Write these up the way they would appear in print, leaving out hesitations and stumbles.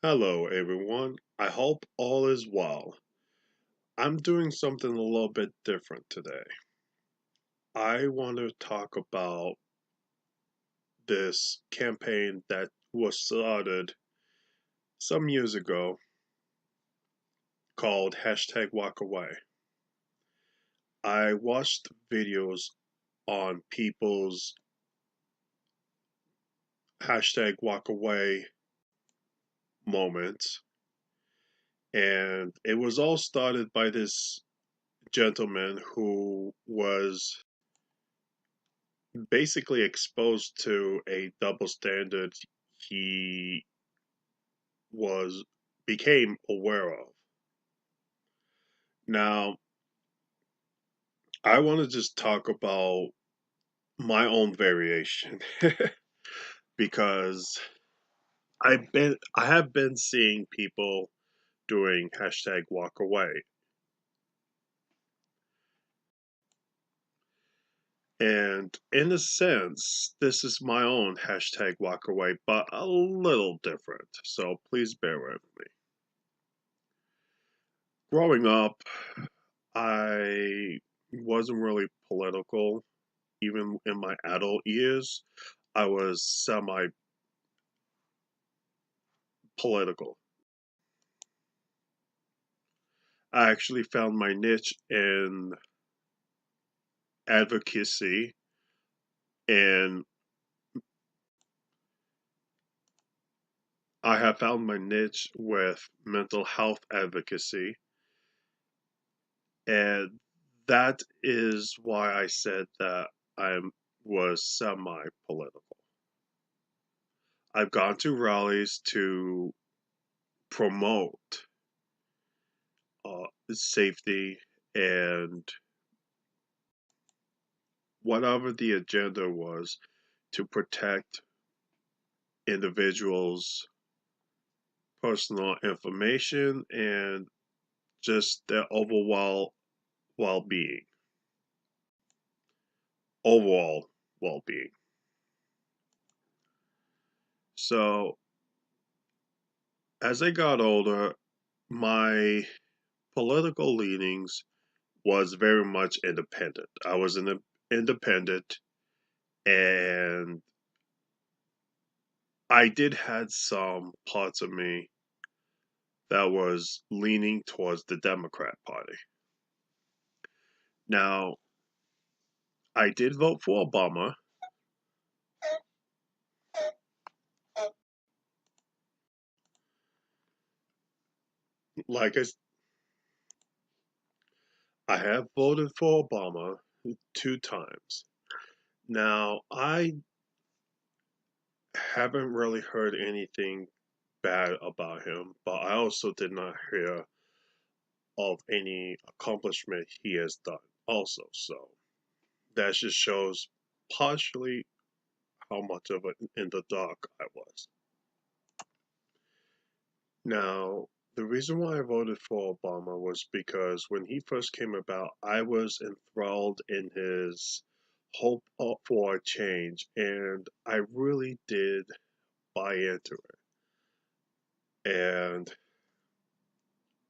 Hello, everyone. I hope all is well. I'm doing something a little bit different today. I want to talk about this campaign that was started some years ago called #WalkAway. I watched videos on people's #WalkAway moments, and it was all started by this gentleman who was basically exposed to a double standard he was became aware of. Now, I want to just talk about my own variation because I have been seeing people doing #WalkAway. And in a sense, this is my own #WalkAway, but a little different. So please bear with me. Growing up, I wasn't really political. Even in my adult years, I was semi political. I actually found my niche in advocacy, and I have found my niche with mental health advocacy. And that is why I said that I was semi political. I've gone to rallies to promote safety and whatever the agenda was to protect individuals' personal information and just their well-being, overall well-being. So as I got older, my political leanings was very much independent. I was an independent, and I did had some parts of me that was leaning towards the Democrat Party. Now, I did vote for Obama. Like I have voted for Obama 2 times. Now, I haven't really heard anything bad about him, but I also did not hear of any accomplishment he has done also. So that just shows partially how much of it in the dark I was. Now, the reason why I voted for Obama was because when he first came about, I was enthralled in his hope for a change, and I really did buy into it. And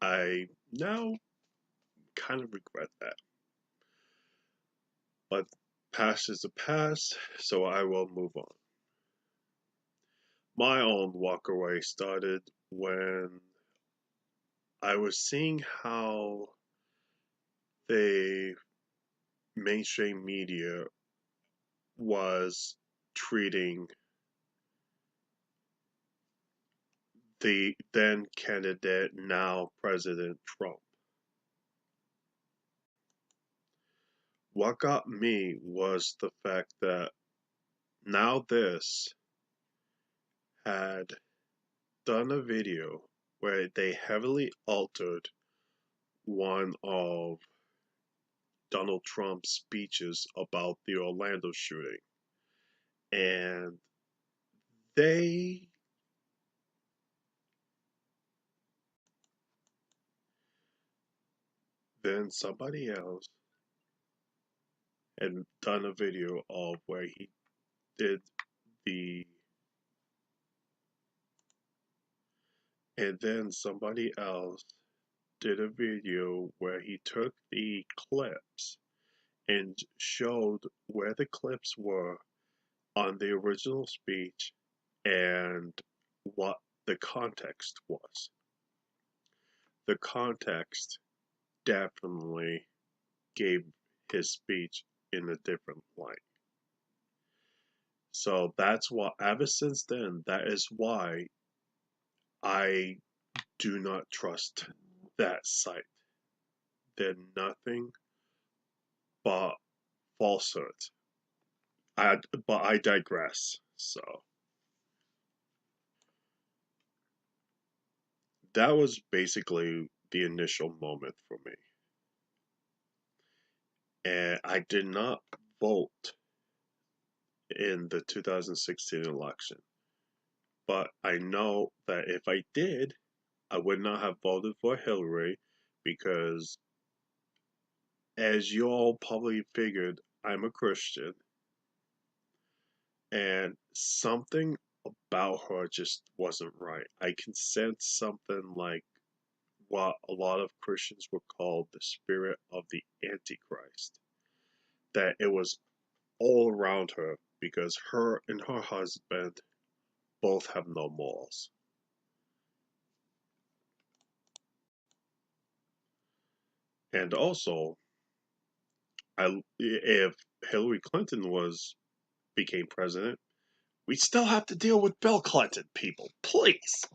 I now kind of regret that. But past is the past, so I will move on. My own walk away started when I was seeing how the mainstream media was treating the then candidate, now President Trump. What got me was the fact that Now This had done a video where they heavily altered one of Donald Trump's speeches about the Orlando shooting. And they then somebody else had done a video of where he did the And then somebody else did a video where he took the clips and showed where the clips were on the original speech and what the context was. The context definitely gave his speech in a different light. So that's why, ever since then, that is why I do not trust that site. They're nothing but falsehood. But I digress. So that was basically the initial moment for me. And I did not vote in the 2016 election. But I know that if I did, I would not have voted for Hillary because, as you all probably figured, I'm a Christian. And something about her just wasn't right. I can sense something like what a lot of Christians would call the spirit of the Antichrist. That it was all around her because her and her husband both have no morals. And also, if Hillary Clinton was became president, we still have to deal with Bill Clinton, people. Please.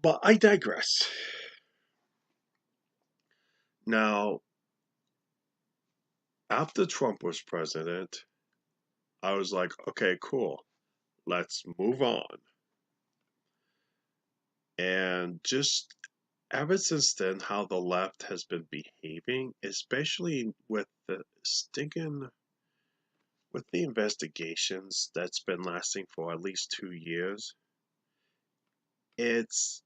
But I digress. Now, after Trump was president, I was like, okay, cool. Let's move on. And just ever since then, how the left has been behaving, especially with the stinking, with the investigations that's been lasting for at least 2 years, it's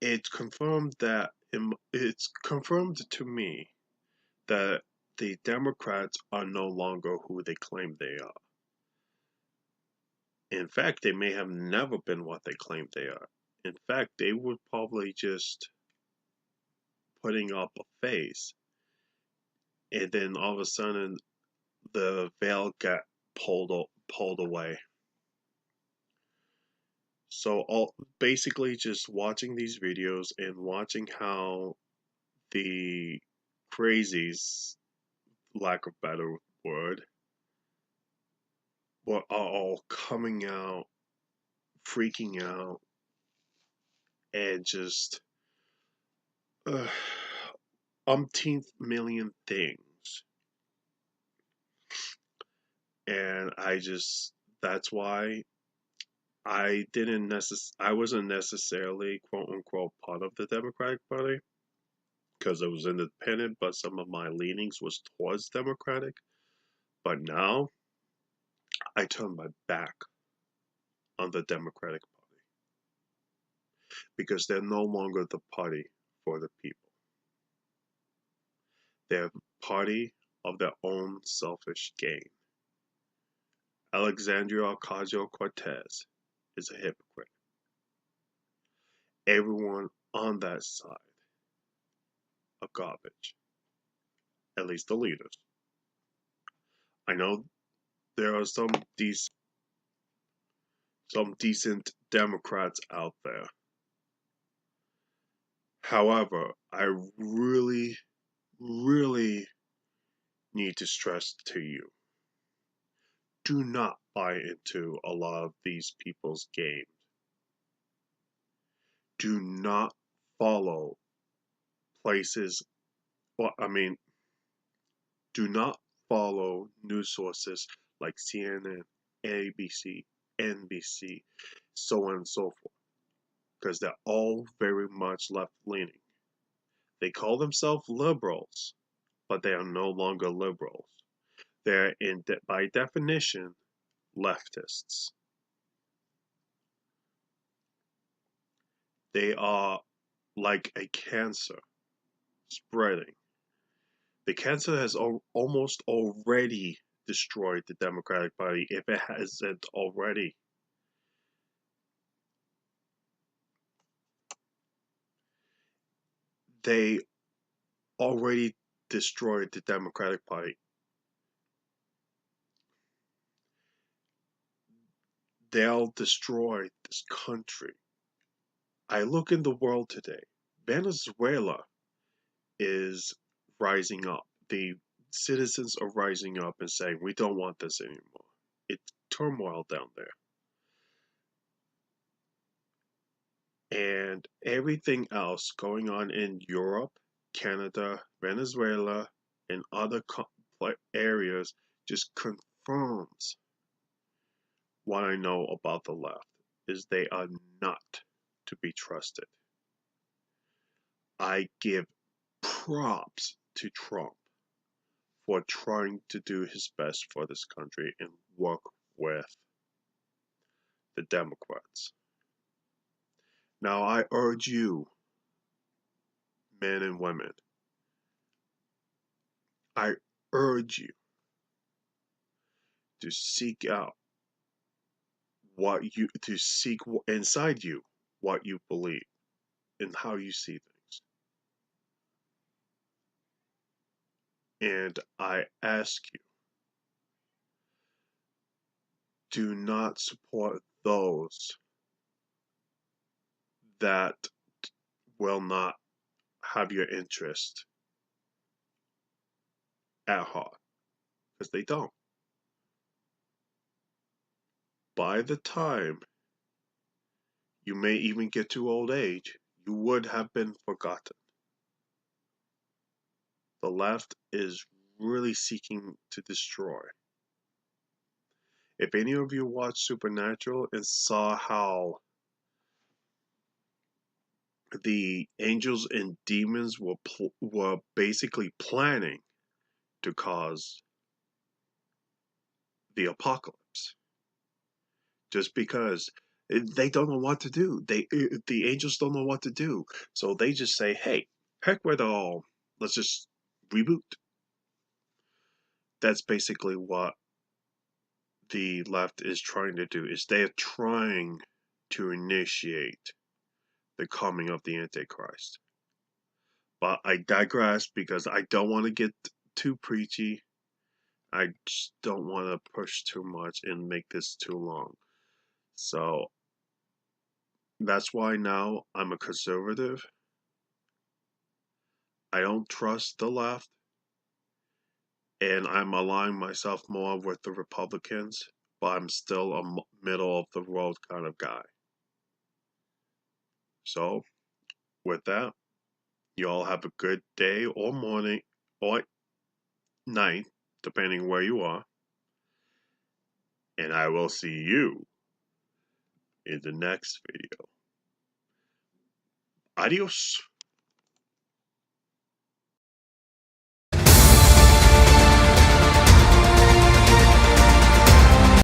it's confirmed that it's confirmed to me that the Democrats are no longer who they claim they are. In fact, they may have never been what they claim they are. In fact, they were probably just putting up a face, and then all of a sudden the veil got pulled away. So all basically just watching these videos and watching how the crazies, lack of better word, were all coming out, freaking out, and just uh, umpteenth million things. And that's why I wasn't necessarily quote unquote part of the Democratic Party because I was independent, but some of my leanings was towards Democratic. But now I turn my back on the Democratic Party because they're no longer the party for the people. They're a party of their own selfish gain. Alexandria Ocasio-Cortez is a hypocrite. Everyone on that side are garbage, at least the leaders. I know there are some decent Democrats out there. However, I really, really need to stress to you, do not buy into a lot of these people's games. Do not follow places, well, I mean, do not follow news sources like CNN, ABC, NBC, so on and so forth, because they're all very much left leaning. They call themselves liberals, but they are no longer liberals. They're, by definition, leftists. They are like a cancer spreading. The cancer has almost already destroyed the Democratic Party, if it hasn't already. they already destroyed the Democratic Party. They'll destroy this country. I look in the world today. Venezuela is rising up. The citizens are rising up and saying, we don't want this anymore. It's turmoil down there. And everything else going on in Europe, Canada, Venezuela, and other areas just confirms what I know about the left is they are not to be trusted. I give props to Trump for trying to do his best for this country and work with the Democrats. Now, I urge you, men and women, I urge you to seek out to seek inside you what you believe and how you see things. And I ask you, do not support those that will not have your interest at heart, because they don't. By the time you may even get to old age, you would have been forgotten. The left is really seeking to destroy. If any of you watched Supernatural and saw how the angels and demons were basically planning to cause the apocalypse, just because they don't know what to do. The angels don't know what to do, so they just say, "Hey, heck with it all. Let's just reboot." That's basically what the left is trying to do. Is they're trying to initiate the coming of the Antichrist. But I digress because I don't want to get too preachy. I just don't want to push too much and make this too long. So that's why now I'm a conservative. I don't trust the left, and I'm aligning myself more with the Republicans, but I'm still a middle of the road kind of guy. So, with that, you all have a good day or morning or night, depending where you are, and I will see you in the next video. Adios.